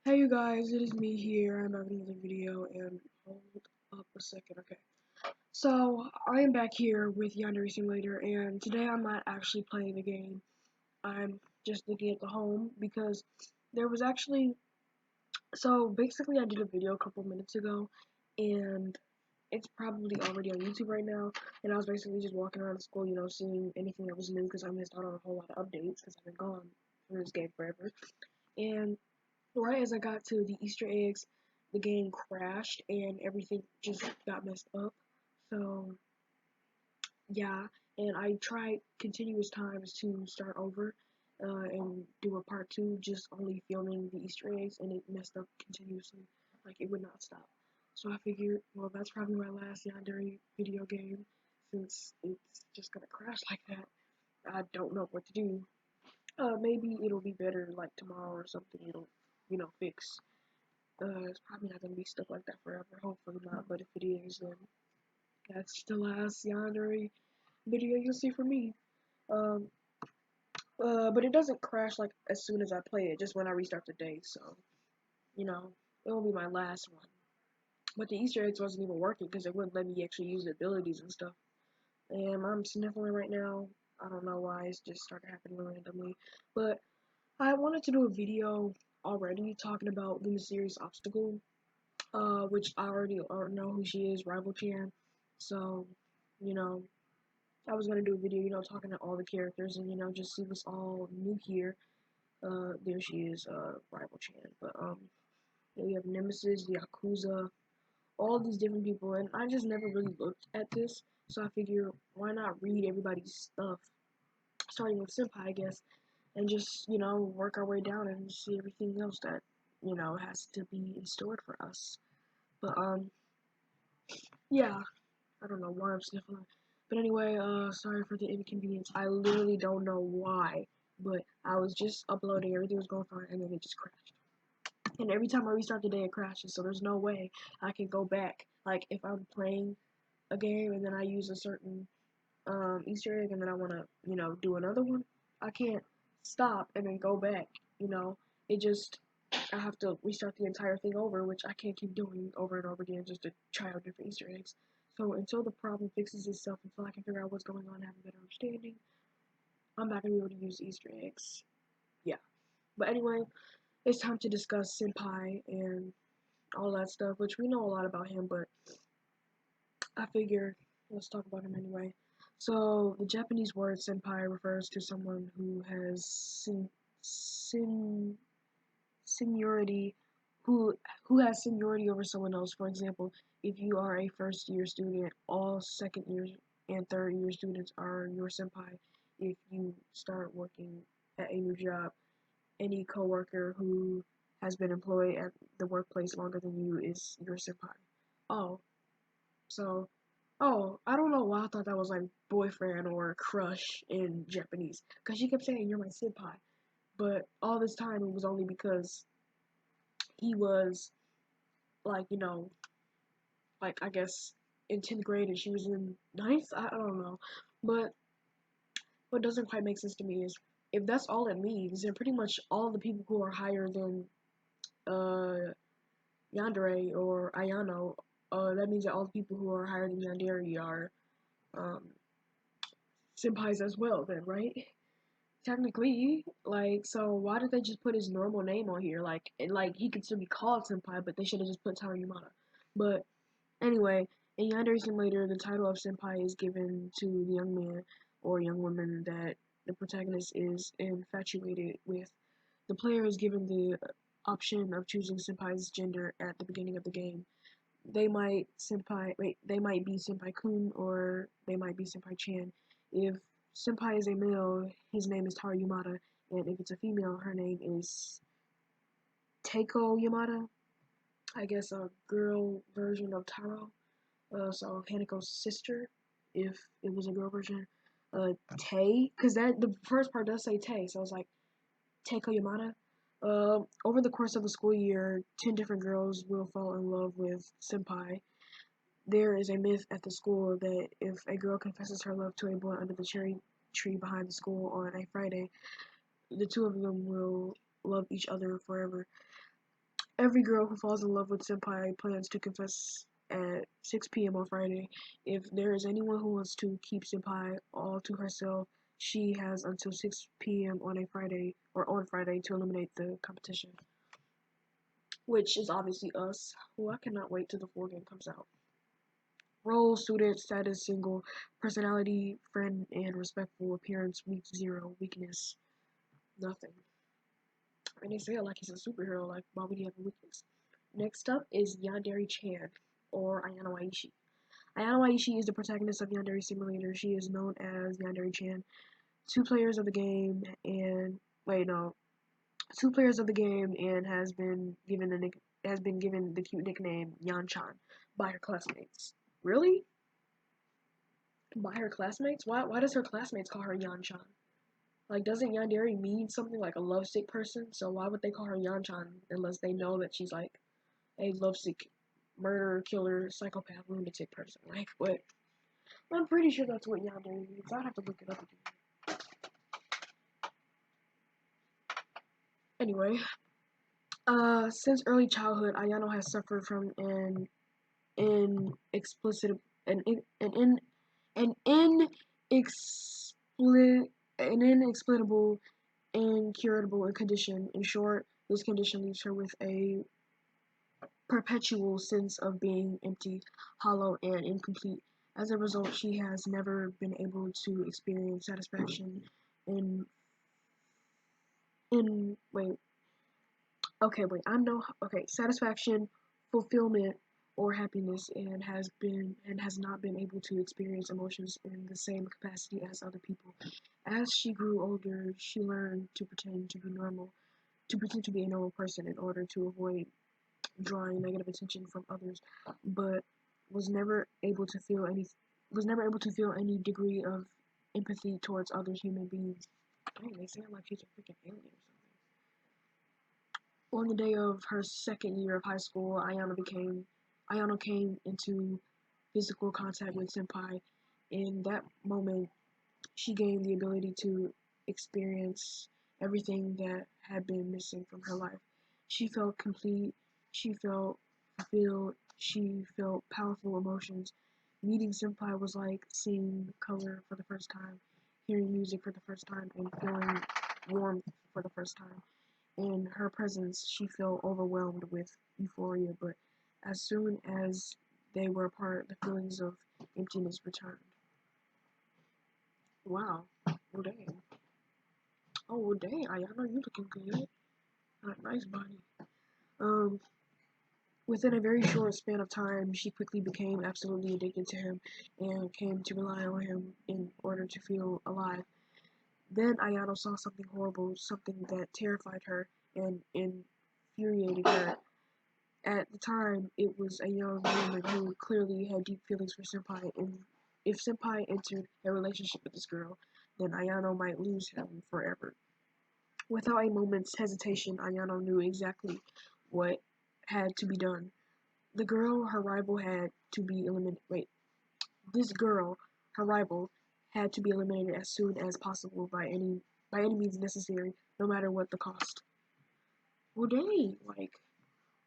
Hey you guys, it is me here. I'm back with another video and hold up a second, okay. So I am back here with Yandere Simulator and today I'm not actually playing the game. I'm just looking at the home because there was actually basically I did a video a couple minutes ago and it's probably already on YouTube right now, and I was basically just walking around the school, seeing anything that was new because I missed out on a whole lot of updates because I've been gone from this game forever. And right as I got to the Easter eggs, the game crashed and everything just got messed up. So, yeah, and I tried continuous times to start over and do a part two, just only filming the Easter eggs, and it messed up continuously. Like, it would not stop. So I figured, well, that's probably my last Yandere video game since it's just gonna crash like that. I don't know what to do. Maybe it'll be better like tomorrow or something. It'll, fix. It's probably not gonna be stuck like that forever. Hopefully not. But if it is, then that's the last Yandere video you'll see from me. Um, but it doesn't crash like as soon as I play it, just when I restart the day. So, you know, it will be my last one. But the Easter eggs wasn't even working because it wouldn't let me actually use the abilities and stuff. And I'm sniffling right now. I don't know why. It's just started happening randomly. But I wanted to do a video already talking about the mysterious obstacle, which I already know who she is, Rival Chan. So, you know, I was gonna do a video, talking to all the characters and just see what's all new here. There she is, Rival Chan. But yeah, we have Nemesis, the Yakuza, all these different people, and I just never really looked at this. So I figure, why not read everybody's stuff, starting with Senpai, I guess, and just work our way down and see everything else that has to be in store for us. But yeah, I don't know why I'm sniffling. But anyway, sorry for the inconvenience. I literally don't know why, but I was just uploading, everything was going fine, and then it just crashed. And every time I restart the day, it crashes, so there's no way I can go back. Like, if I'm playing a game and then I use a certain Easter egg and then I want to, do another one, I can't stop and then go back, you know. It just, I have to restart the entire thing over, which I can't keep doing over and over again just to try out different Easter eggs. So until the problem fixes itself, until I can figure out what's going on and have a better understanding, I'm not going to be able to use Easter eggs. Yeah. But anyway, it's time to discuss Senpai and all that stuff, which we know a lot about him, but I figure let's talk about him anyway. So the Japanese word senpai refers to someone who has sin, seniority, who has seniority over someone else. For example, if you are a first year student, all second year and third year students are your senpai. If you start working at a new job, any coworker who has been employed at the workplace longer than you is your senpai. Oh, so I don't know why I thought that was like boyfriend or crush in Japanese. Because she kept saying, you're my senpai. But all this time it was only because he was, like, like, I guess, in 10th grade and she was in ninth? I don't know. But what doesn't quite make sense to me is, if that's all it means, then pretty much all the people who are higher than uh, Yandere or Ayano, that means that all the people who are higher than Yandere are um, senpais as well then, right? Technically, like, so why did they just put his normal name on here? Like he could still be called senpai, but they should have just put Taru Yamada. But anyway, in Yandere Simulator, the title of senpai is given to the young man or young woman that the protagonist is infatuated with. The player is given the option of choosing senpai's gender at the beginning of the game. They might be senpai kun or they might be senpai chan. If senpai is a male, his name is Taru Yamada, and if it's a female, her name is Teiko Yamada. I guess a girl version of Taro. So Haneko's sister, if it was a girl version. Tay, because that the first part does say Tay, so I was like Teiko Yamada. Over the course of the school year, 10 different girls will fall in love with Senpai. There is a myth at the school that if a girl confesses her love to a boy under the cherry tree behind the school on a Friday, the two of them will love each other forever. Every girl who falls in love with Senpai plans to confess at 6 p.m. on Friday. If there is anyone who wants to keep Senpai all to herself, she has until 6 p.m. on a Friday or on Friday to eliminate the competition, which is obviously us. Who I cannot wait till the full game comes out. Role, student, status, single, personality, friend, and respectful, appearance, weak 0, weakness, nothing. And they say it like he's a superhero, like why would he have a weakness? Next up is Yandere Chan, or Ayano Aishi. Ayano Aishi is the protagonist of Yandere Simulator. She is known as Yandere Chan. Two players of the game and wait no, two players of the game and has been given the cute nickname Yan Chan by her classmates. Really? By her classmates? Why does her classmates call her Yan Chan? Like, doesn't Yandere mean something like a lovesick person? So why would they call her Yan Chan unless they know that she's like a lovesick murderer, killer, psychopath, lunatic person? Like, what? I'm pretty sure that's what Yandere means. I'd have to look it up again. Anyway, since early childhood, Ayano has suffered from inexplicit an in an in an inexplicable an inexplicable incurable condition. In short, this condition leaves her with a perpetual sense of being empty, hollow, and incomplete. As a result, she has never been able to experience satisfaction in in wait satisfaction, fulfillment, or happiness, and has not been able to experience emotions in the same capacity as other people. As she grew older, she learned to pretend to be a normal person in order to avoid drawing negative attention from others, but was never able to feel any degree of empathy towards other human beings. Dang, they sound like she's a freaking alien or something. On the day of her second year of high school, Ayano came into physical contact with Senpai. In that moment, she gained the ability to experience everything that had been missing from her life. She felt complete, she felt fulfilled, she felt powerful emotions. Meeting Senpai was like seeing color for the first time, hearing music for the first time, and feeling warmth for the first time. In her presence, she felt overwhelmed with euphoria, but as soon as they were apart, the feelings of emptiness returned. Wow. Well, dang. Oh, well, dang, Ayana, you looking good. Nice body. Um, Within a very short span of time, she quickly became absolutely addicted to him and came to rely on him in order to feel alive. Then Ayano saw something horrible, something that terrified her and infuriated her. At the time, it was a young woman who clearly had deep feelings for Senpai, and if Senpai entered a relationship with this girl, then Ayano might lose him forever. Without a moment's hesitation, Ayano knew exactly what had to be done. The girl, her rival, had to be eliminated. Wait, this girl, her rival, had to be eliminated as soon as possible by any means necessary, no matter what the cost. Well, dang, like,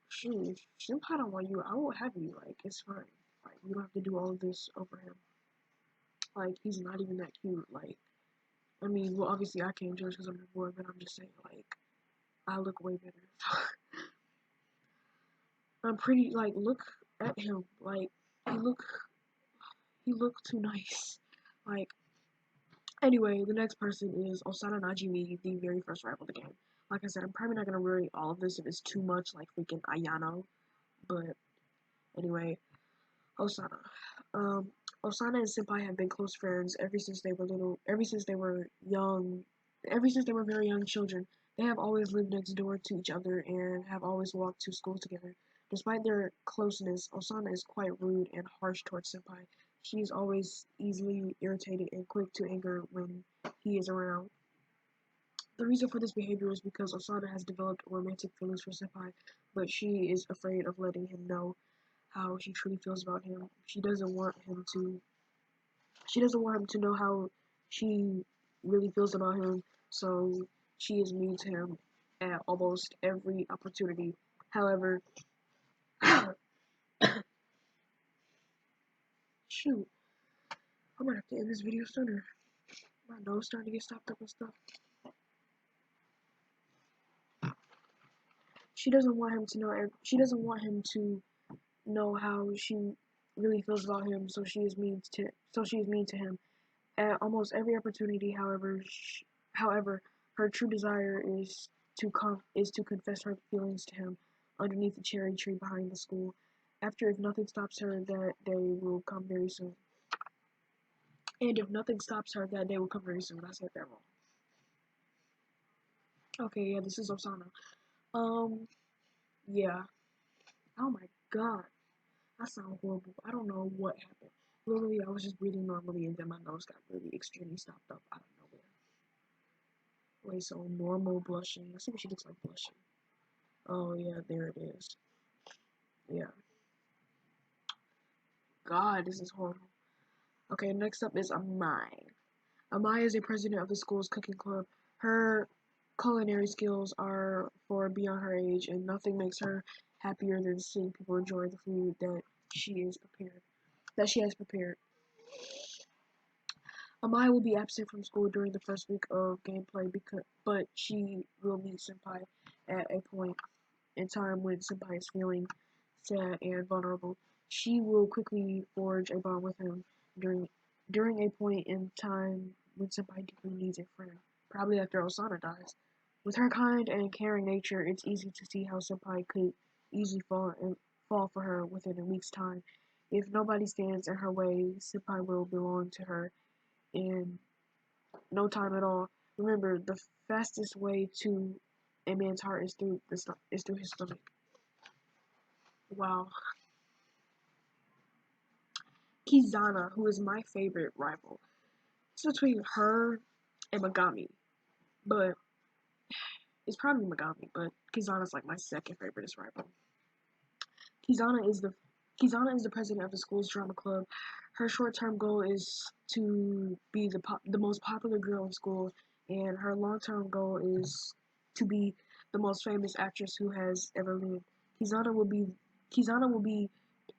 shoot, if Senpai don't want you, I will have you. Like, it's fine. Like, you don't have to do all of this over him. Like, he's not even that cute. Like, I mean, well, obviously I can't judge because I'm a boy, but I'm just saying, like, I look way better. I'm pretty, like, look at him. Like, he look, he look too nice. Like, anyway, the next person is Osana Najimi, the very first rival of the game. Like I said, I'm probably not gonna worry all of this if it's too much like freaking Ayano. But anyway, Osana. Um, Osana and Senpai have been close friends ever since they were very young children. They have always lived next door to each other and have always walked to school together. Despite their closeness, Osana is quite rude and harsh towards Senpai. She is always easily irritated and quick to anger when he is around. The reason for this behavior is because Osana has developed romantic feelings for Senpai, but she is afraid of letting him know how she truly feels about him. She doesn't want him to know how she really feels about him, so she is mean to him at almost every opportunity. However, shoot, I might have to end this video sooner. My nose starting to get stopped up and stuff. She doesn't want him to know. She doesn't want him to know how she really feels about him. So she is mean to. So she is mean to him at almost every opportunity. However, her true desire is to confess her feelings to him underneath the cherry tree behind the school. After, if nothing stops her, that day will come very soon. And if nothing stops her, that day will come very soon. I said that wrong. Okay, yeah, this is Osana. Yeah. Oh my god. That sounds horrible. I don't know what happened. Literally, I was just breathing normally, and then my nose got really extremely stopped up out of nowhere. Wait, so normal blushing. Let's see what she looks like blushing. Oh yeah, there it is. Yeah. God, this is horrible. Okay, next up is Amai. Amai is a president of the school's cooking club. Her culinary skills are far beyond her age, and nothing makes her happier than seeing people enjoy the food that she has prepared. Amai will be absent from school during the first week of gameplay, but she will meet Senpai at a point in time when Senpai is feeling sad and vulnerable. She will quickly forge a bond with him during during a point in time when Senpai deeply needs a friend, probably after Osana dies. With her kind and caring nature, it's easy to see how Senpai could easily fall for her within a week's time. If nobody stands in her way, Senpai will belong to her in no time at all. Remember, the fastest way to a man's heart is through his stomach. Wow. Kizana, who is my favorite rival. It's between her and Megami, but it's probably Megami, but Kizana's like my second favorite rival. Kizana is the Kizana is the president of the school's drama club. Her short-term goal is to be the most popular girl in school, and her long-term goal is to be the most famous actress who has ever lived. Kizana will be Kizana will be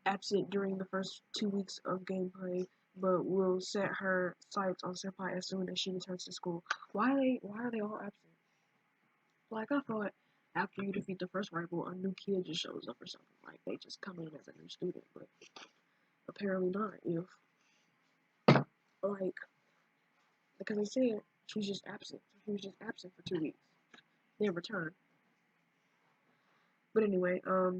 absent during the first 2 weeks of gameplay, but will set her sights on Senpai as soon as she returns to school. Why are they all absent? Like, I thought after you defeat the first rival, a new kid just shows up or something. Like, they just come in as a new student, but apparently not. If, like, because I said she's just absent. She was just absent for 2 weeks. Then return. But anyway, uh,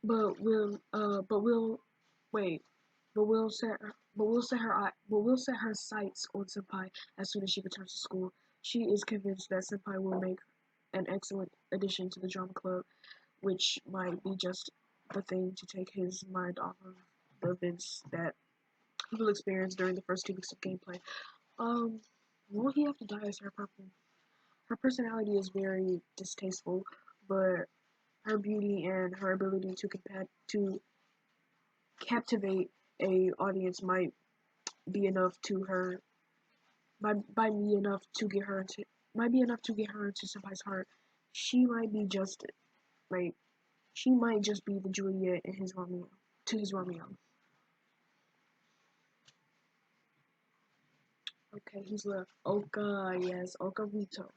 but we'll, wait, but we'll set her sights on Senpai as soon as she returns to school. She is convinced that Senpai will make an excellent addition to the drama club, which might be just the thing to take his mind off of the events that he will experience during the first 2 weeks of gameplay. Um, won't he have to die as her purple? Her personality is very distasteful, but her beauty and her ability to captivate a audience be enough to her might be enough to get her into Senpai's heart. She might be just like she might just be the Juliet in his Romeo to his Romeo. Okay, he's left. Oka, yes, Oka Rito.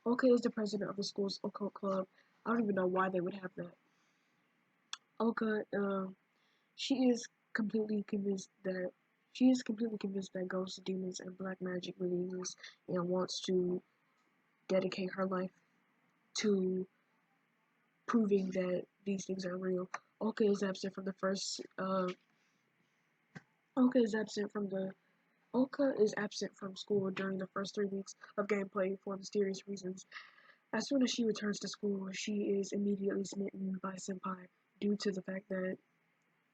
Oka is the president of the school's occult club. I don't even know why they would have that. Oka, she is completely convinced that ghosts, demons, and black magic really exist, and wants to dedicate her life to proving that these things are real. Oka is absent from the first. Oka is absent from the. Oka is absent from school during the first 3 weeks of gameplay for mysterious reasons. As soon as she returns to school, she is immediately smitten by Senpai due to the fact that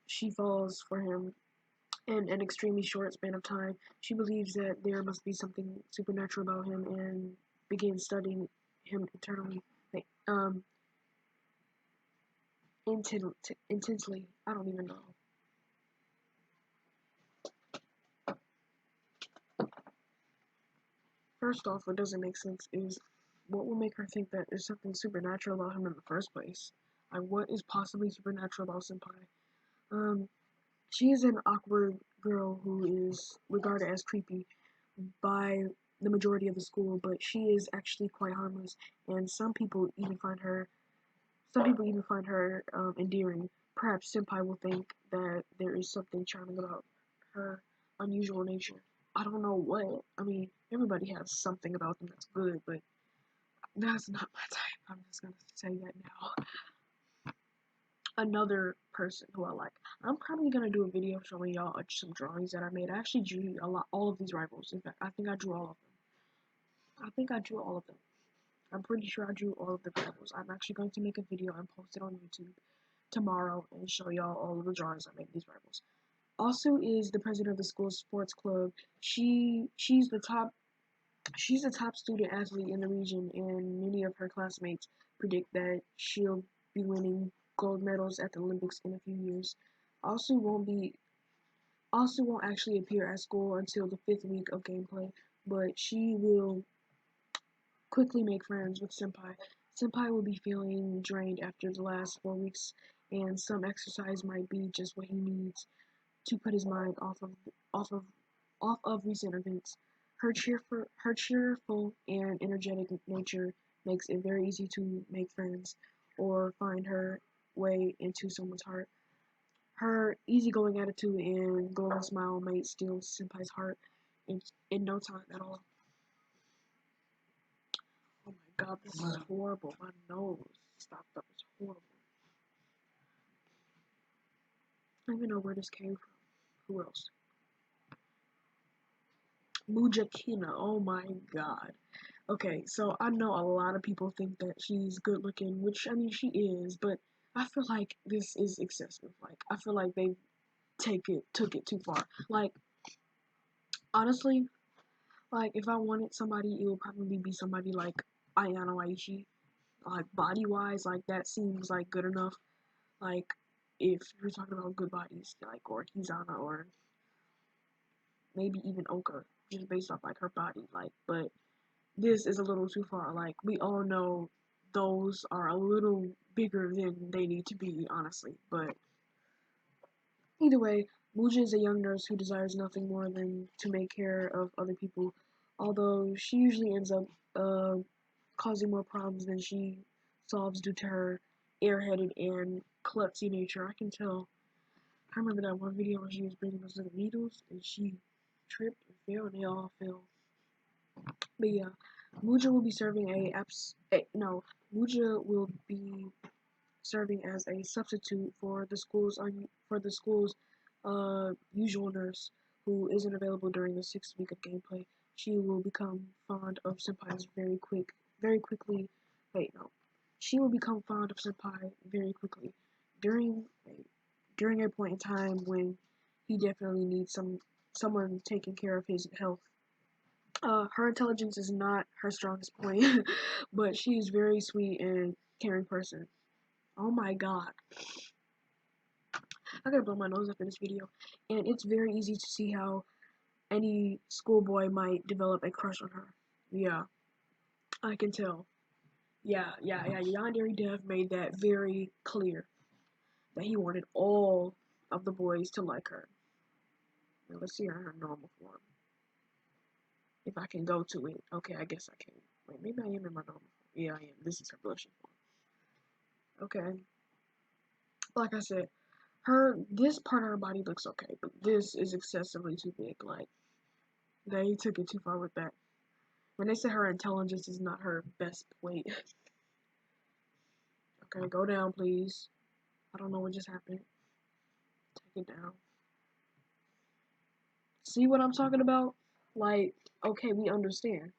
she falls for him in an extremely short span of time. She believes that there must be something supernatural about him and begins studying him um, intensely. I don't even know. First off, what doesn't make sense is what will make her think that there's something supernatural about him in the first place? Like, what is possibly supernatural about Senpai? Um, she is an awkward girl who is regarded as creepy by the majority of the school, but she is actually quite harmless, and some people even find her endearing. Perhaps Senpai will think that there is something charming about her unusual nature. I don't know what. I mean, everybody has something about them that's good, but that's not my type. I'm just gonna say that now. Another person who I like. I'm probably gonna do a video showing y'all some drawings that I made. I actually drew all of these rivals. In fact, I think I drew all of them. I think I drew all of them. I'm pretty sure I drew all of the rivals. I'm actually going to make a video and post it on YouTube tomorrow and show y'all all of the drawings I made of these rivals. Also is the president of the school's sports club. She's the top student athlete in the region, and many of her classmates predict that she'll be winning gold medals at the Olympics in a few years. Also won't actually appear at school until the 5th week of gameplay, but she will quickly make friends with Senpai. Senpai will be feeling drained after the last 4 weeks, and some exercise might be just what he needs to put his mind off of off of recent events. Her cheerful and energetic nature makes it very easy to make friends or find her way into someone's heart. Her easygoing attitude and glowing smile might steal Senpai's heart in no time at all. Oh my god, this is horrible. My nose stopped up. It's horrible. I don't even know where this came from. Who else? Mujakina. Oh my god. Okay, so I know a lot of people think that she's good looking, which I mean she is, but I feel like this is excessive. Like I feel like they took it too far. Like honestly, like if I wanted somebody, it would probably be somebody like Ayano Aichi. Like body wise, like that seems like good enough. Like if you're talking about good bodies, like or Kizana or maybe even Oka, just based off like her body. Like, but this is a little too far. Like we all know those are a little bigger than they need to be, honestly. But either way, Muja is a young nurse who desires nothing more than to make care of other people. Although she usually ends up uh, causing more problems than she solves due to her airheaded and klutzy nature. I can tell. I remember that one video where she was bringing those little needles and she tripped and fell and they all fell. But yeah, Muja will be serving Muja will be serving as a substitute for the school's usual nurse, who isn't available during the 6th week of gameplay. She will become fond of Senpai's very quickly. Wait, no. She will become fond of Senpai very quickly during during a point in time when he definitely needs someone taking care of his health. Her intelligence is not her strongest point, but she is very sweet and caring person. Oh my god. I gotta blow my nose after this video. And it's very easy to see how any schoolboy might develop a crush on her. Yeah, I can tell. Yeah. Yandere Dev made that very clear. That he wanted all of the boys to like her. Now let's see her in her normal form. If I can go to it. Okay, I guess I can. Wait, maybe I am in my normal form. Yeah, I am. This is her blushing form. Okay. Like I said, this part of her body looks okay, but this is excessively too big. Like they took it too far with that. When they say her intelligence is not her best weight. Okay, go down, please. I don't know what just happened. Take it down. See what I'm talking about? Like, okay, we understand.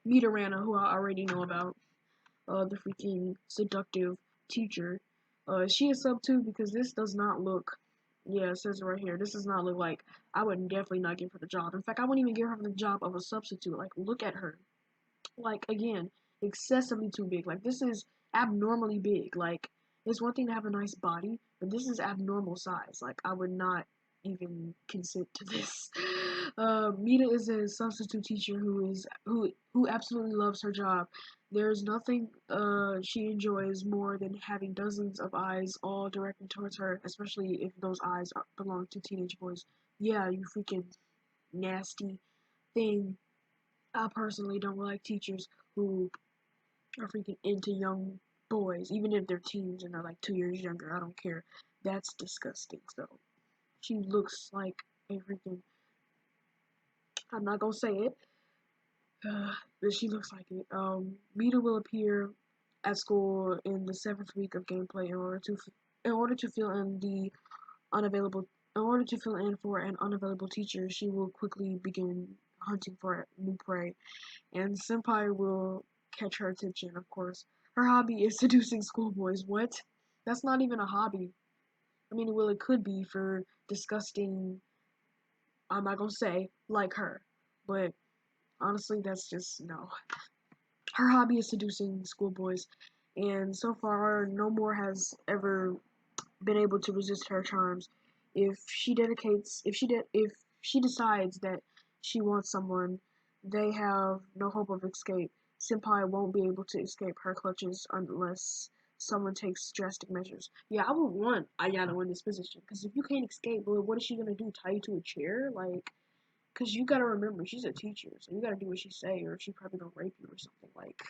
Meet Arana, who I already know about. The freaking seductive teacher. She is sub 2 because this does not look. Yeah, it says it right here. This does not look like. I would definitely not give her the job. In fact, I wouldn't even give her the job of a substitute. Like, look at her. Like, again, excessively too big. Like, this is abnormally big. Like, it's one thing to have a nice body, but this is abnormal size. Like, I would not. even consent to this. Mita is a substitute teacher who absolutely loves her job. There's nothing she enjoys more than having dozens of eyes all directed towards her, especially if those eyes belong to teenage boys. Yeah, you freaking nasty thing. I personally don't like teachers who are freaking into young boys, even if they're teens and they're like 2 years younger. I don't care. That's disgusting. So she looks like a freaking. I'm not gonna say it, but she looks like it. Mita will appear at school in the 7th week of gameplay in order to fill in the unavailable in order to fill in for an unavailable teacher. She will quickly begin hunting for new prey, and Senpai will catch her attention. Of course, her hobby is seducing schoolboys. What? That's not even a hobby. I mean, well, it could be for disgusting. I'm not gonna say like her, but honestly, that's just no. Her hobby is seducing schoolboys, and so far, no more has ever been able to resist her charms. If she decides that she wants someone, they have no hope of escape. Senpai won't be able to escape her clutches unless someone takes drastic measures. Yeah, I would want Ayano in this position, because if you can't escape, well, what is she gonna do? Tie you to a chair? Like, because you gotta remember, she's a teacher, so you gotta do what she say, or she probably gonna rape you or something. Like,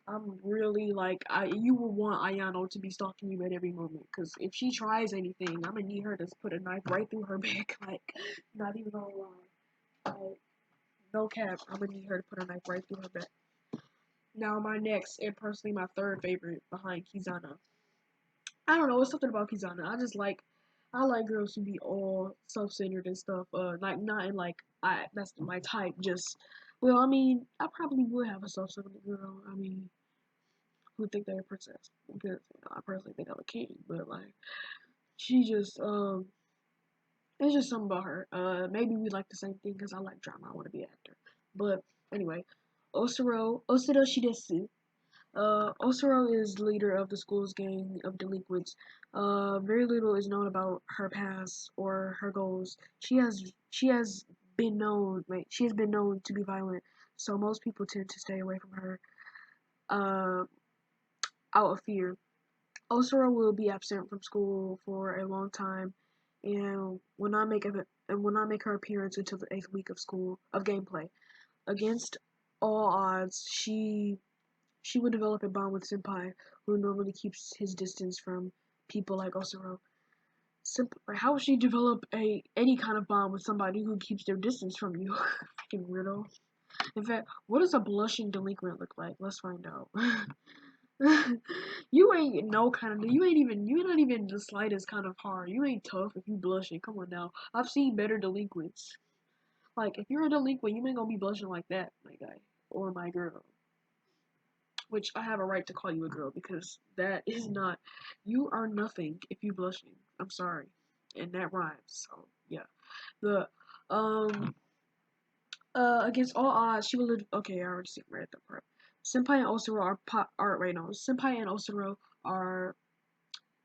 I'm really like, you will want Ayano to be stalking you at every moment, because if she tries anything, I'm gonna need her to put a knife right through her back. Like, not even gonna lie. Like, no cap, I'm gonna need her to put a knife right through her back. Now, my next, and personally my third favorite behind Kizana. I don't know, it's something about Kizana. I like girls who be all self-centered and stuff. Like, not in like, that's my type, just, well, I mean, I probably would have a self-centered girl. I mean, who think they're a princess, because I personally think I'm a king, but like she just it's just something about her. Maybe we like the same thing because I like drama. I want to be an actor, but anyway, Osuro Shidesu. Osuro is leader of the school's gang of delinquents. Very little is known about her past or her goals. She has been known to be violent, so most people tend to stay away from her. Uh, out of fear. Osura will be absent from school for a long time, and will not make her appearance until the 8th week of school of gameplay. Against all odds, she would develop a bond with Senpai, who normally keeps his distance from people like Osuro. How would she develop any kind of bond with somebody who keeps their distance from you? Freaking weirdo. In fact, what does a blushing delinquent look like? Let's find out. You ain't no kind of you're not even the slightest kind of hard. You ain't tough if you blushing. Come on now. I've seen better delinquents. Like, if you're a delinquent, you ain't gonna be blushing like that, my guy. Or my girl. Which I have a right to call you a girl, because that is not, you are nothing if you blushing. I'm sorry. And that rhymes, so yeah. The against all odds, she will live. Okay, I already read that part. Senpai and Osuro are right now. Senpai and Osuro are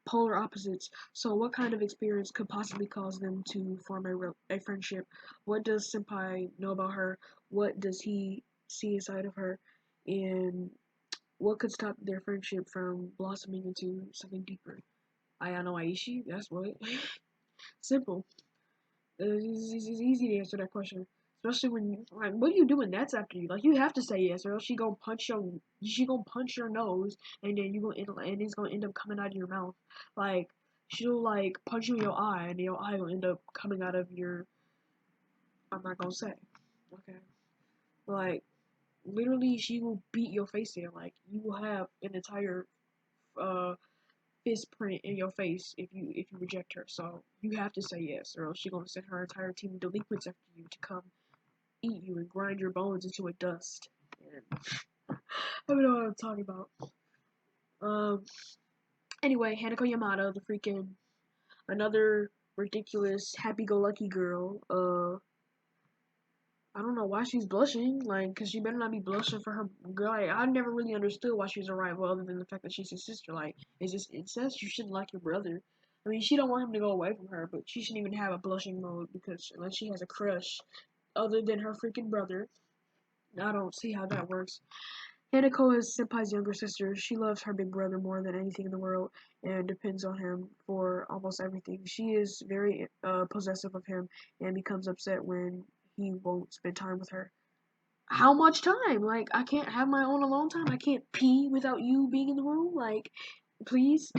polar opposites. So, what kind of experience could possibly cause them to form a friendship? What does Senpai know about her? What does he see inside of her? And what could stop their friendship from blossoming into something deeper? Ayano Aishi? That's what. Simple. It's easy to answer that question. Especially when like, what do you do when that's after you? Like, you have to say yes, or else she gonna punch your nose, and then and it's gonna end up coming out of your mouth. Like, she'll like punch you in your eye, and your eye will end up coming out of your. I'm not gonna say. Okay. Like, literally, she will beat your face in. Like, you will have an entire uh fist print in your face if you reject her. So you have to say yes, or else she's gonna send her entire team of delinquents after you to come eat you and grind your bones into a dust. And I don't know what I'm talking about. Um. Anyway, Hanako Yamada, the freaking another ridiculous happy-go-lucky girl. I don't know why she's blushing. Like, cause she better not be blushing for her guy. I never really understood why she's a rival, other than the fact that she's his sister. Like, is this incest? You shouldn't like your brother. I mean, she don't want him to go away from her, but she shouldn't even have a blushing mode because unless she has a crush other than her freaking brother, I don't see how that works. Hanako is Senpai's younger sister. She loves her big brother more than anything in the world and depends on him for almost everything. She is very possessive of him and becomes upset when he won't spend time with her. How much time? Like, I can't have my own alone time? I can't pee without you being in the room? Like, please?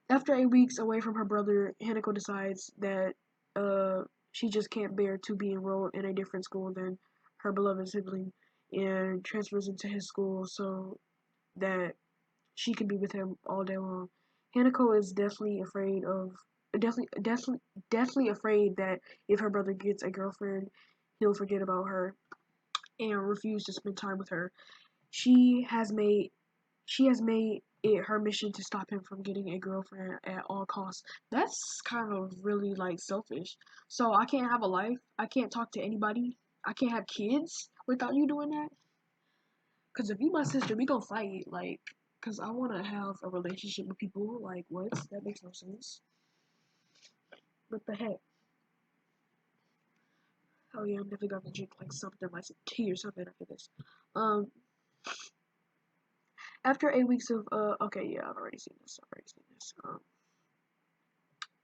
After 8 weeks away from her brother, Hanako decides that she just can't bear to be enrolled in a different school than her beloved sibling and transfers into his school so that she can be with him all day long. Hanako is definitely afraid that if her brother gets a girlfriend, he'll forget about her and refuse to spend time with her. She has made she has made it her mission to stop him from getting a girlfriend at all costs. That's kind of really like selfish. So I can't have a life. I can't talk to anybody. I can't have kids without you doing that. Cause if you my sister, we gonna fight. Like, cause I wanna have a relationship with people. Like, what? That makes no sense. What the heck? Oh yeah, I'm definitely gonna drink like something, like some tea or something after this. Um, after 8 weeks of okay, yeah, I've already seen this.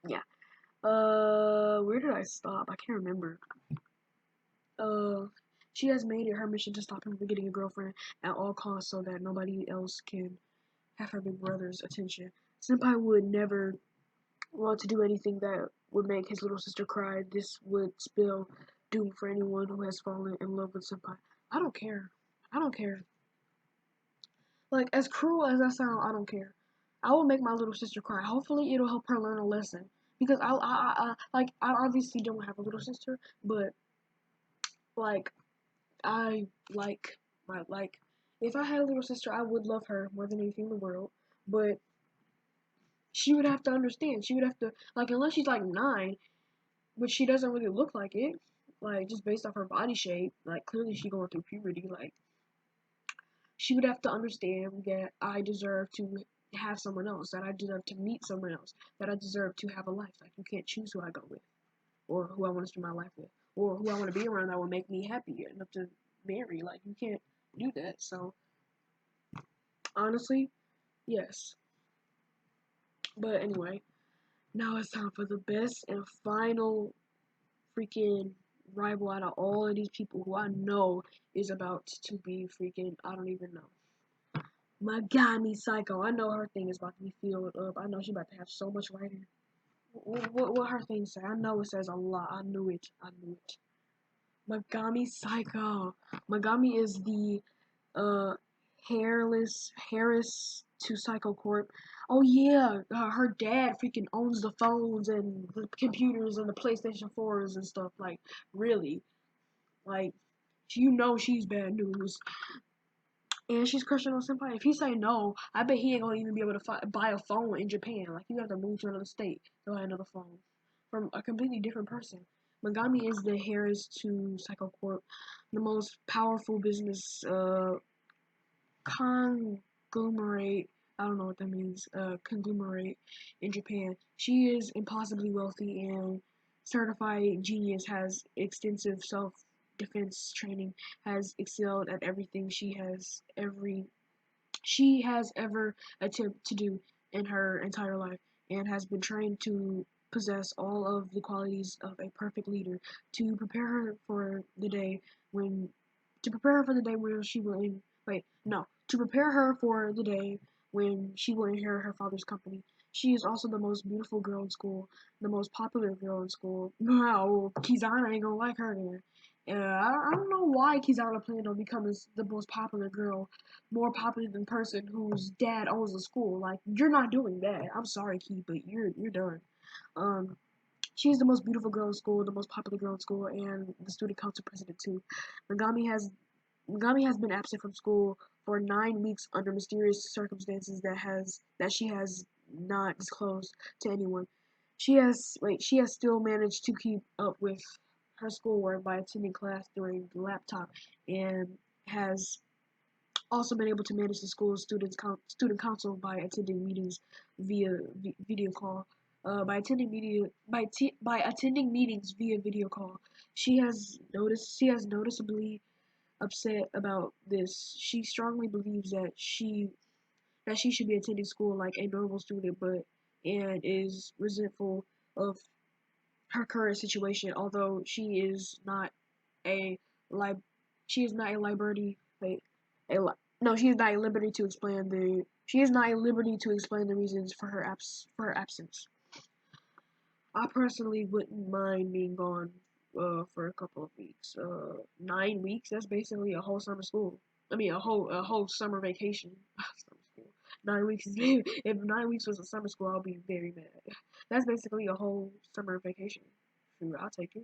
Yeah. Where did I stop? I can't remember. Uh, she has made it her mission to stop him from getting a girlfriend at all costs so that nobody else can have her big brother's attention. Senpai would never want to do anything that would make his little sister cry. This would spell doom for anyone who has fallen in love with Senpai. I don't care. I don't care. Like, as cruel as that sounds, I don't care. I will make my little sister cry. Hopefully, it'll help her learn a lesson. Because I obviously don't have a little sister, but like, I like like, if I had a little sister, I would love her more than anything in the world. But she would have to understand. She would have to, like, unless she's like 9, which she doesn't really look like it, like, just based off her body shape. Like, clearly she going through puberty. Like, she would have to understand that I deserve to have someone else, that I deserve to meet someone else, that I deserve to have a life. Like, you can't choose who I go with, or who I want to spend my life with, or who I want to be around that will make me happy enough to marry. Like, you can't do that. So, honestly, yes. But anyway, now it's time for the best and final freaking rival out of all of these people who I know is about to be freaking, I don't even know. Megami Psycho. I know her thing is about to be filled up. I know she about to have so much writing. What her thing say? I know it says a lot. I knew it. I knew it. Megami Psycho. Megami is the uh hairless Harris to Psycho Corp. Oh yeah, her dad freaking owns the phones and the computers and the PlayStation 4s and stuff. Like, really, like, you know she's bad news. And she's crushing on Senpai. If he say no, I bet he ain't gonna even be able to buy a phone in Japan. Like, you have to move to another state to buy another phone from a completely different person. Megami is the Harris to Psycho Corp, the most powerful business conglomerate. I don't know what that means. Conglomerate in Japan. She is impossibly wealthy and certified genius. Has extensive self-defense training. Has excelled at everything she has ever attempted to do in her entire life, and has been trained to possess all of the qualities of a perfect leader to prepare her for the day when to prepare her for the day where she will wait no to prepare her for the day when she will inherit her father's company. She is also the most beautiful girl in school, the most popular girl in school. Wow, Kizana ain't gonna like her then. I don't know why Kizana planned on becoming the most popular girl, more popular than person whose dad owns a school. Like, you're not doing that. I'm sorry, Key, but you're done. Um, she's the most beautiful girl in school, the most popular girl in school, and the student council president too. Megami has Megami has been absent from school for 9 weeks under mysterious circumstances that she has not disclosed to anyone. She has still managed to keep up with her schoolwork by attending class during the laptop, and has also been able to manage the school's student council by attending meetings via video call. by attending meetings via video call. She has noticeably upset about this. She strongly believes that she should be attending school like a normal student, but and is resentful of her current situation. Although a lib she is not a liberty wait a li- no she is not a liberty to explain the she is not a liberty to explain the reasons for her absence. I personally wouldn't mind being gone for a couple of weeks. 9 weeks, that's basically a whole summer school. I mean a whole summer vacation. Summer school. 9 weeks is if 9 weeks was a summer school, I'll be very mad. That's basically a whole summer vacation. Shoot, I'll take it.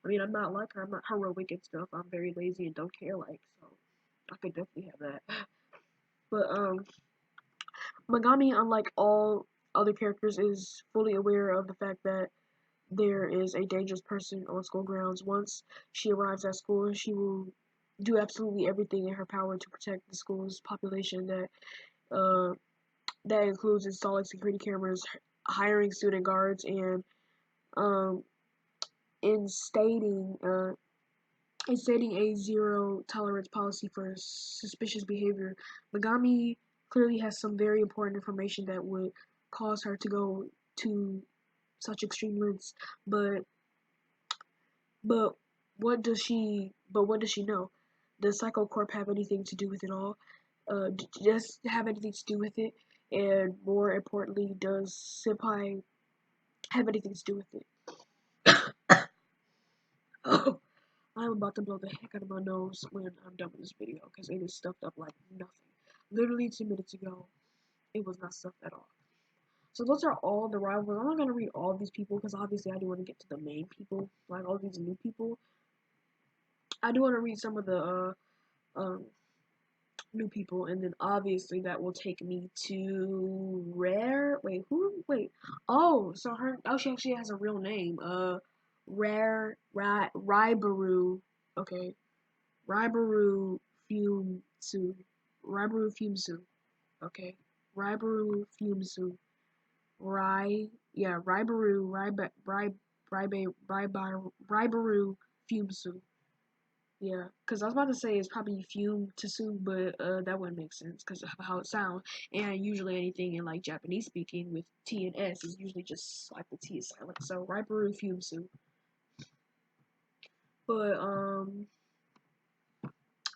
I mean, I'm not like her. I'm not heroic and stuff. I'm very lazy and don't care like, so I could definitely have that. But Megami, unlike all other characters, is fully aware of the fact that there is a dangerous person on school grounds. Once she arrives at school, she will do absolutely everything in her power to protect the school's population. Uh, that includes installing security cameras, hiring student guards, and um, instating setting a zero tolerance policy for suspicious behavior. Megami clearly has some very important information that would cause her to go to such extreme lengths, but but what does she know? Does Psycho Corp have anything to do with it all? Does have anything to do with it? And more importantly, does Senpai have anything to do with it? Oh, I'm about to blow the heck out of my nose when I'm done with this video because it is stuffed up like nothing. Literally 2 minutes ago, it was not stuffed at all. So those are all the rivals. I'm not gonna read all these people because obviously I do want to get to the main people, like all these new people. I do want to read some of the new people, and then obviously that will take me to Rare. Wait, who? Wait. Oh, so she actually has a real name. Raibaru. Okay, Raibaru Fumesu. Raibaru Fumesu. Okay. Raibaru Fumesu. Raibaru Fumesu. Yeah, because I was about to say it's probably Fume Tsu, but that wouldn't make sense because of how it sounds. And usually anything in like Japanese speaking with T and S is usually just like the T is silent. So Raibaru Fumesu. But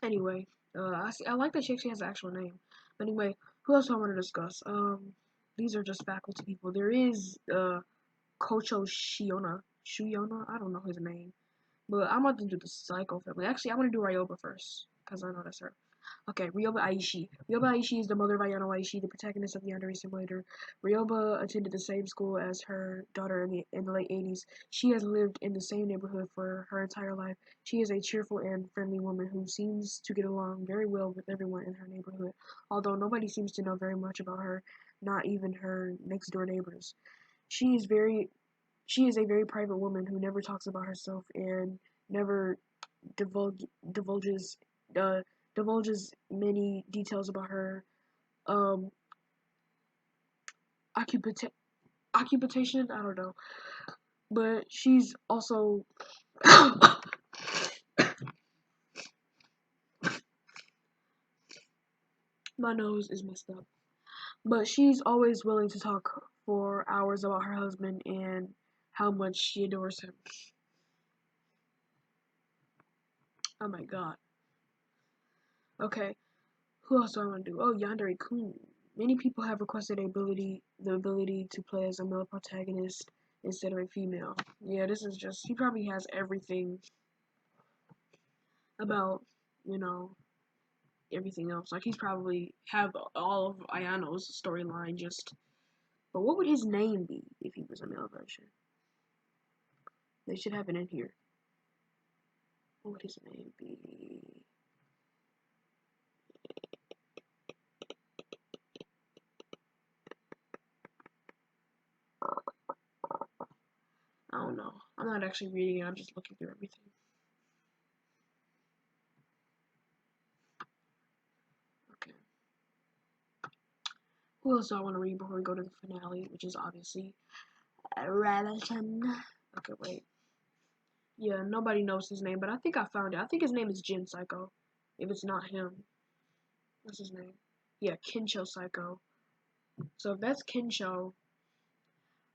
anyway, I like that she actually has an actual name. But anyway, who else do I want to discuss? These are just faculty people. There is Kocho Shuyona. I don't know his name, but I'm about to do the Psycho family. Actually, I'm gonna do Ryoba first because I know that's her. Okay, Ryoba Aishi. Ryoba Aishi is the mother of Ayano Aishi, the protagonist of the Yandere simulator. Ryoba attended the same school as her daughter in the late 80s. She has lived in the same neighborhood for her entire life. She is a cheerful and friendly woman who seems to get along very well with everyone in her neighborhood, although nobody seems to know very much about her, not even her next door neighbors. She is very she is a very private woman who never talks about herself and never divulges uh, divulges many details about her um, occupation. Occupation, I don't know, but she's also my nose is messed up. But she's always willing to talk for hours about her husband and how much she adores him. Oh my god. Okay, who else do I want to do? Oh, Yandere Kun. Many people have requested the ability to play as a male protagonist instead of a female. Yeah, this is just he probably has everything about you know everything else. Like he's probably have all of Ayano's storyline just. But what would his name be if he was a male version? They should have it in here. What would his name be? I don't know. I'm not actually reading it. I'm just looking through everything. Okay. Who else do I want to read before we go to the finale, which is obviously Rabbleton. Okay, wait. Yeah, nobody knows his name, but I think I found it. I think his name is Jin Psycho. If it's not him, what's his name? Yeah, Kincho Psycho. So if that's Kincho,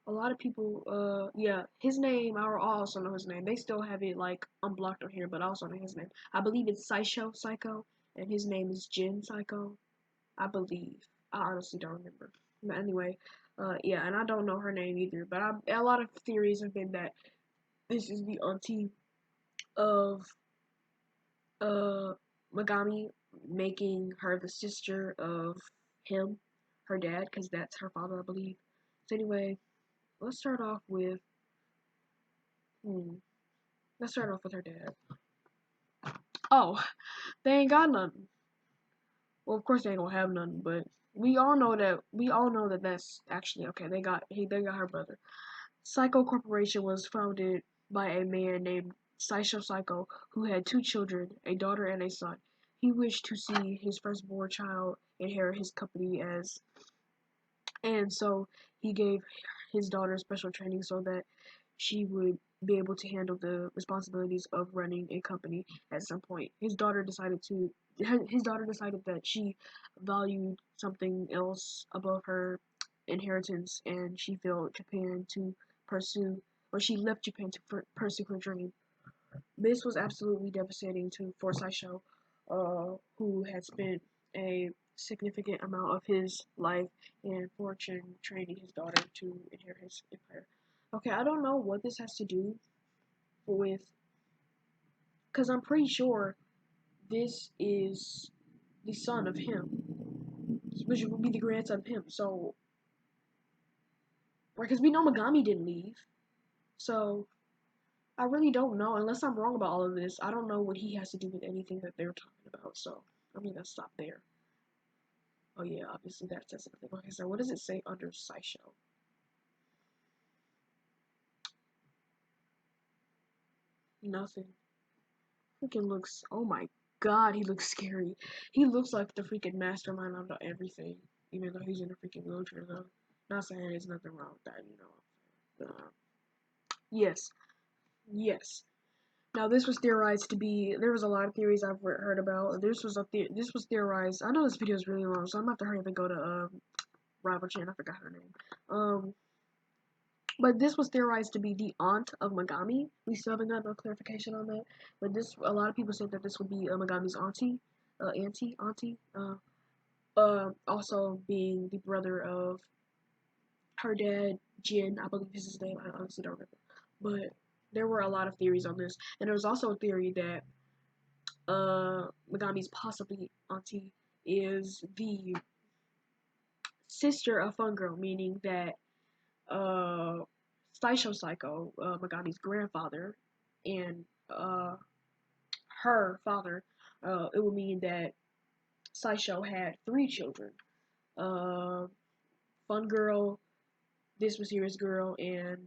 a lot of people, yeah, his name, I also know his name. They still have it, like, unblocked on here, but I also know his name. I believe it's Saisho Psycho, and his name is Jin Psycho. I believe. I honestly don't remember. But anyway, yeah, and I don't know her name either, but a lot of theories have been that this is the auntie of, Megami, making her the sister of him, her dad, because that's her father, I believe. So anyway, let's start off with, hmm, let's start off with her dad. Oh, they ain't got none. Well, of course they ain't gonna have none, but we all know that that's actually okay. They got her brother. Psycho Corporation was founded by a man named Saisho Psycho who had two children, a daughter and a son. He wished to see his firstborn child inherit his company and so he gave his daughter special training so that she would be able to handle the responsibilities of running a company at some point. His daughter decided that she valued something else above her inheritance, and she failed Japan to pursue, or she left Japan to pursue her dream. This was absolutely devastating to for Saisho, who had spent a significant amount of his life and fortune training his daughter to inherit his empire. Okay, I don't know what this has to do with, because I'm pretty sure this is the son of him, which would be the grandson of him. So, because we know Megami didn't leave, so I really don't know. Unless I'm wrong about all of this, I don't know what he has to do with anything that they're talking about. So I'm gonna stop there. Oh yeah, obviously that says something. Okay, so what does it say under SciShow? Nothing. Freaking looks. Oh my god, he looks scary. He looks like the freaking mastermind of everything, even though he's in a freaking wheelchair. Though, not saying there's nothing wrong with that, you know. Yes, yes. Now this was theorized to be. There was a lot of theories I've heard about. This was theorized. I know this video is really long, so I'm gonna have to hurry up and go to Rival Chan. I forgot her name. But this was theorized to be the aunt of Megami. We still haven't got no clarification on that. But a lot of people said that this would be Megami's auntie. Also being the brother of her dad, Jin, I believe is his name. I honestly don't remember. But there were a lot of theories on this, and there was also a theory that Megami's possibly auntie is the sister of Fun Girl, meaning that uh, Psycho, Megami's grandfather, and her father, it would mean that Saisho had three children. Uh, Fun Girl, This Mysterious Girl, and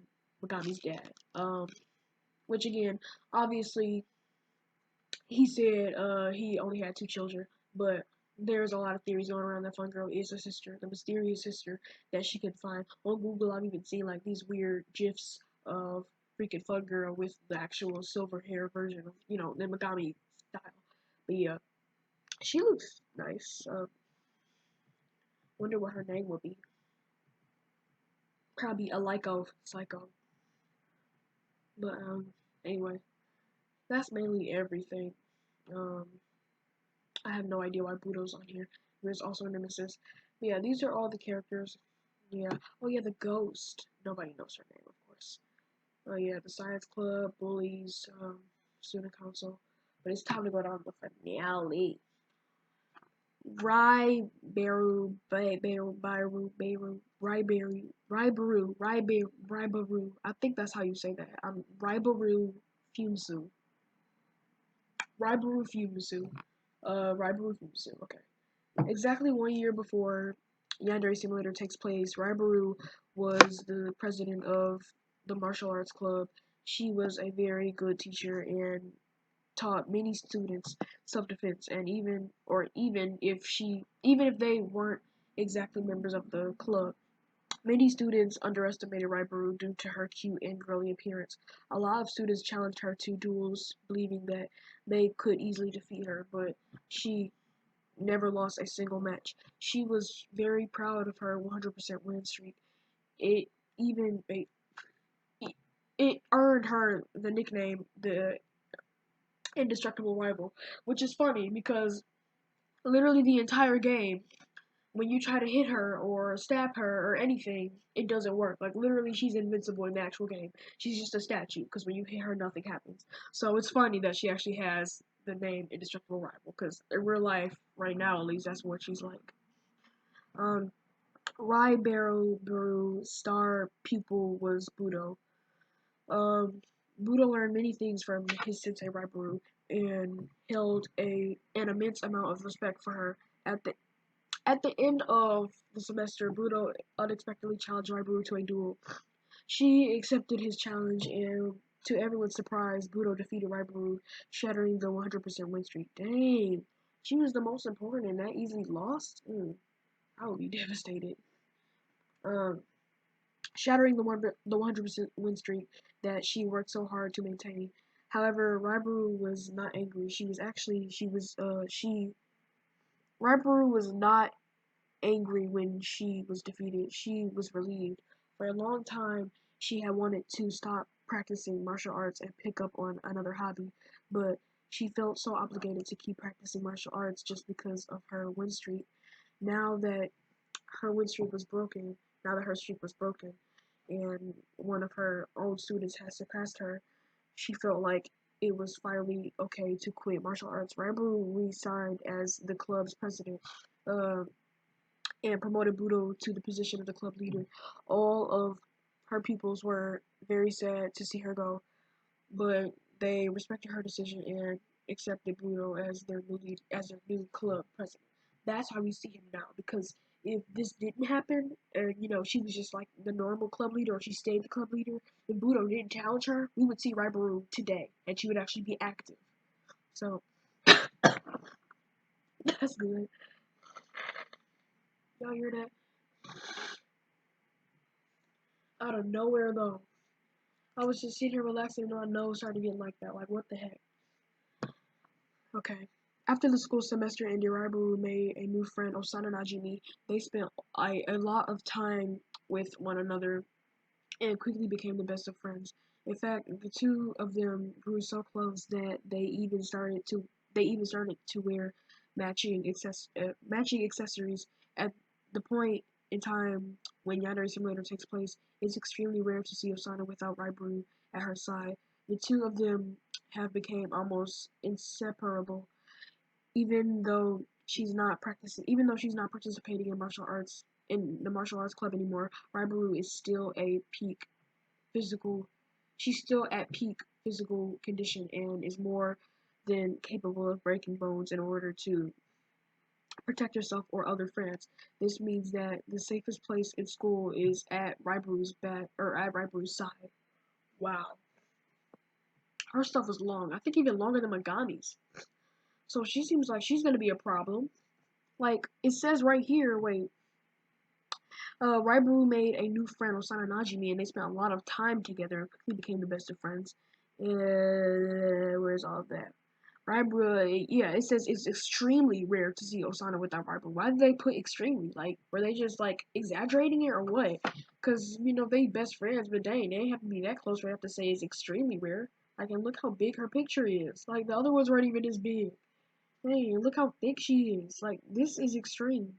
Megami's dad. Which again, obviously, he said he only had two children, but there's a lot of theories going around that Fun Girl is her sister, the mysterious sister that she could find on Google. I've even seen like these weird gifs of freaking Fun Girl with the actual silver hair version of, the Megami style. But yeah, she looks nice. Wonder what her name would be. Probably a Lyco Psycho. But anyway, that's mainly everything. Um, I have no idea why Budo's on here. There's also a Nemesis. But yeah, these are all the characters. Yeah. Oh yeah, the Ghost. Nobody knows her name, of course. Oh yeah, the Science Club, Bullies, Student Council. But it's time to go down to the finale. Rybaru. I think that's how you say that. Rybaru Fumesu. Rybaru Fumesu. Rybaru Fumesu. Okay. Exactly 1 year before Yandere Simulator takes place, Rybaru was the president of the martial arts club. She was a very good teacher and taught many students self-defense, and even if they weren't exactly members of the club, Many students underestimated Raibaru due to her cute and girly appearance. A lot of students challenged her to duels, believing that they could easily defeat her, but she never lost a single match. She was very proud of her 100% win streak. It even it earned her the nickname the indestructible rival, which is funny because literally the entire game, when you try to hit her or stab her or anything, it doesn't work. Like literally, she's invincible in the actual game. She's just a statue because when you hit her, nothing happens. So it's funny that she actually has the name Indestructible Rival because in real life, right now at least, that's what she's like. Um, Raibaru's star pupil was Budo. Um, Budo learned many things from his sensei Raibaru and held an immense amount of respect for her. At the at the end of the semester, Budo unexpectedly challenged Raibaru to a duel. She accepted his challenge, and to everyone's surprise, Budo defeated Raibaru, shattering the 100% win streak. Dang, she was the most important and that easily lost? I would be devastated. Um, Shattering the 100% win streak that she worked so hard to maintain. However, Raibaru was not angry. Raibaru was not angry when she was defeated. She was relieved. For a long time, she had wanted to stop practicing martial arts and pick up on another hobby, but she felt so obligated to keep practicing martial arts just because of her win streak. Now that her win streak was broken, now that her streak was broken, and one of her old students had surpassed her, she felt like it was finally okay to quit martial arts. Rambo re-signed as the club's president. Uh, and promoted Budo to the position of the club leader. All of her pupils were very sad to see her go, but they respected her decision and accepted Budo as their new club president. That's how we see him now. Because if this didn't happen, and she was just like the normal club leader, or she stayed the club leader, and Budo didn't challenge her, we would see Raibaru today, and she would actually be active. So that's good. Y'all hear that? Out of nowhere though. I was just sitting here relaxing and my nose started getting like that. Like, what the heck? Okay. After the school semester ended, Raibaru made a new friend, Osana Najimi. They spent a lot of time with one another and quickly became the best of friends. In fact, the two of them grew so close that they even started to wear matching accessories. At the point in time when Yandere Simulator takes place, it's extremely rare to see Osana without Raibaru at her side. The two of them have become almost inseparable, even though she's not participating in the martial arts club anymore. Raibaru is still a peak physical she's still at peak physical condition and is more than capable of breaking bones in order to protect herself or other friends. This means that the safest place in school is at Raibaru's side. Wow. Her stuff is long. I think even longer than Megami's. So she seems like she's gonna be a problem. Like it says right here, wait, Raibaru made a new friend, Osana Najimi, and they spent a lot of time together and quickly became the best of friends. Where's all of that? Raibaru, yeah, it says it's extremely rare to see Osana without Raibaru. Why did they put extremely? Like, were they just like exaggerating it or what? Because they best friends, but dang, they have to be that close. They have to say it's extremely rare. Like, and look how big her picture is. Like, the other ones weren't even this big. Dang, look how thick she is. Like, this is extreme.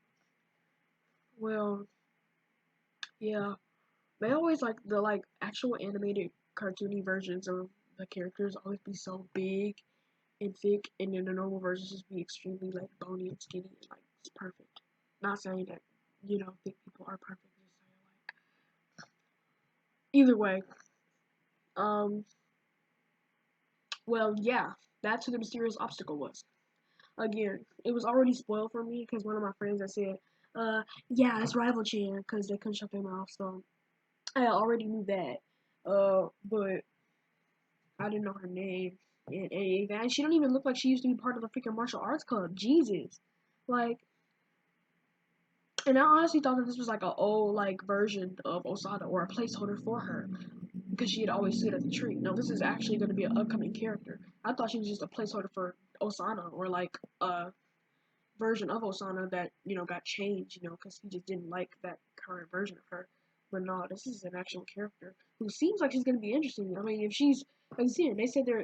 Well, yeah. They always like the actual animated cartoony versions of the characters always be so big and thick, and then the normal versions just be extremely like bony and skinny and like it's perfect. Not saying that thick people are perfect. Just saying like either way. Um. Well, yeah. That's who the mysterious obstacle was. Again, it was already spoiled for me because one of my friends had said, yeah, it's Rival Chan," because they couldn't shut their mouth. So I already knew that. But I didn't know her name. And she don't even look like she used to be part of the freaking martial arts club. Jesus. Like, And I honestly thought that this was like a old version of Osana or a placeholder for her because she had always stood at the tree. No, this is actually going to be an upcoming character. I thought she was just a placeholder for Osana or like a version of Osana that got changed, because he just didn't like that current version of her. But no, this is an actual character who seems like she's gonna be interesting. I mean, if she's like they said they're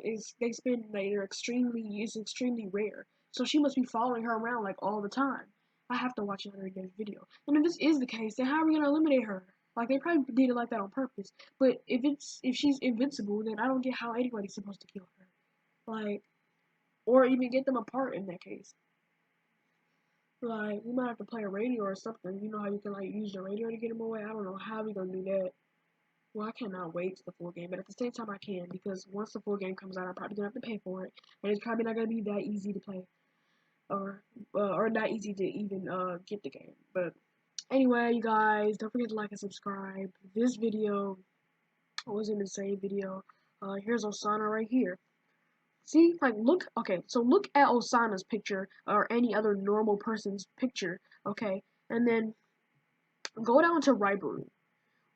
extremely rare, so she must be following her around like all the time. I have to watch another game's video. And if this is the case, then how are we gonna eliminate her? Like they probably did it like that on purpose. But if she's invincible, then I don't get how anybody's supposed to kill her. Like, or even get them apart in that case. Like, we might have to play a radio or something. You know how you can, like, use the radio to get him away? I don't know how we gonna do that. Well, I cannot wait to the full game, but at the same time, I can, because once the full game comes out, I'm probably gonna have to pay for it, and it's probably not gonna be that easy to play, or not easy to even, get the game. But anyway, you guys, don't forget to like and subscribe. This video was an insane video. Here's Osana right here. See, like, look, okay, so look at Osana's picture or any other normal person's picture, okay, and then go down to Rivalry.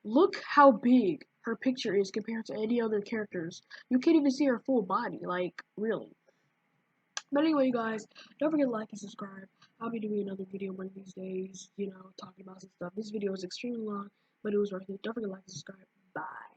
Look how big her picture is compared to any other characters. You can't even see her full body, like, really. But anyway, you guys, don't forget to like and subscribe. I'll be doing another video one of these days, talking about some stuff. This video was extremely long, but it was worth it. Don't forget to like and subscribe. Bye.